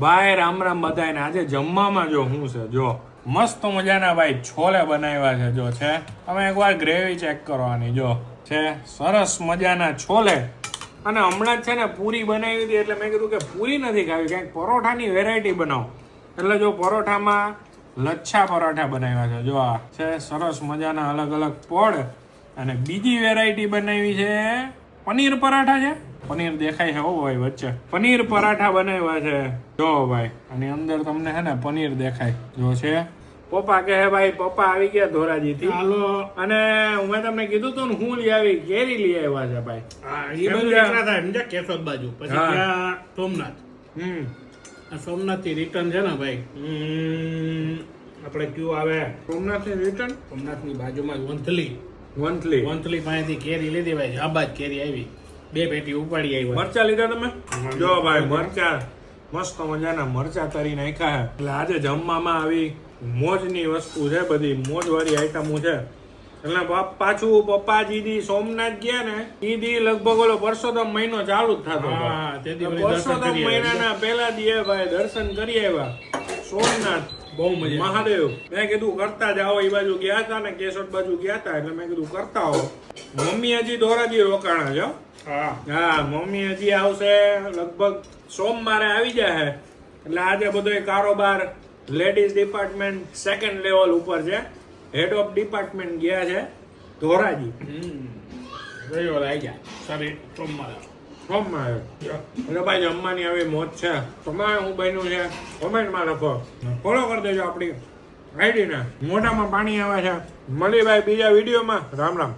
ભાઈ રામ રામ બધાને. આજે જમવામાં જો શું છે, જો મસ્ત મજાના ભાઈ છોલે બનાવ્યા છે. જો છે તમે એકવાર ગ્રેવી ચેક કરવાની. જો છે સરસ મજાના છોલે. અને હમણાં જ છે ને પૂરી બનાવી હતી, એટલે મેં કીધું કે પૂરી નથી ખાવી, કંઈક પરોઠાની વેરાયટી બનાવો. એટલે જો પરોઠામાં લચ્છા પરોઠા બનાવ્યા છે. જો આ છે સરસ મજાના અલગ અલગ પડ. અને બીજી વેરાયટી બનાવી છે પનીર પરાઠા છે. પનીર દેખાય છે હો ભાઈ વચ્ચે. પનીર પરાઠા બનાવ્યા છે. જો ભાઈ આની અંદર તમને છે ને પનીર દેખાય. જો છે પપ્પા કહે ભાઈ પપ્પા આવી ગયા ધોરાજી થી. હાલો. અને મેં તમને કીધું તું ને હું લઈ આવી કેરી લઈ આવ્યા છે ભાઈ. એ બાજુ નીકળ્યા હતા સમજ્યા, કેશોદ બાજુ. પછી ત્યાં સોમનાથ. સોમનાથ થી રિટર્ન છે ને ભાઈ. આપણે કયું આવે સોમનાથ ની રિટર્ન. સોમનાથ ની બાજુમાં વંથલી વંથલી પાસેથી કેરી લીધી ભાઈ. જાબાજ કેરી આવી, 2 પેટી ઉપાડી આવ્યા. મરચા લીધા તમે? જો ભાઈ મરચા મસ્ત મજાના મરચા તરી નાખ્યા. એટલે આજે જમવામાં આવી મોજની વસ્તુ છે, બધી મોજ વાળી આઈટમો છે. એટલે પાછું પપ્પાજી સોમનાથ ગયા ને ઈ દી લગભગ ઓલો પરસોત્તમ મહિનો ચાલુ જ થતો. પરસોત્તમ મહિનાના પહેલા દીએ ભાઈ દર્શન કરી આવ્યા સોમનાથ. બહુ મજા. મહાદેવ મેં કીધું કરતા જાઓ. એ બાજુ ગયા હતા ને કેશોદ બાજુ ગયા હતા, એટલે મેં કીધું કરતા હો. મમ્મી હજી ધોરાજી રોકાણા છે. હા મમ્મી હજી આવશે લગભગ સોમવારે આવી જાય. એટલે આજે બધો કારોબાર લેડીઝ ડિપાર્ટમેન્ટ સેકન્ડ લેવલ ઉપર છે. હેડ ઓફ ડિપાર્ટમેન્ટ ગયા છે ધોરાજી. આવી જાય સરી સોમવારે. એટલે ભાઈ જમવાની આવી મોજ છે. તમારે હું બન્યું છે કોમેન્ટમાં લખો. ફોલો કરી દેજો આપણી આઈડીને. મોઢામાં પાણી આવે છે. મળી ભાઈ બીજા વિડીયોમાં. રામ રામ.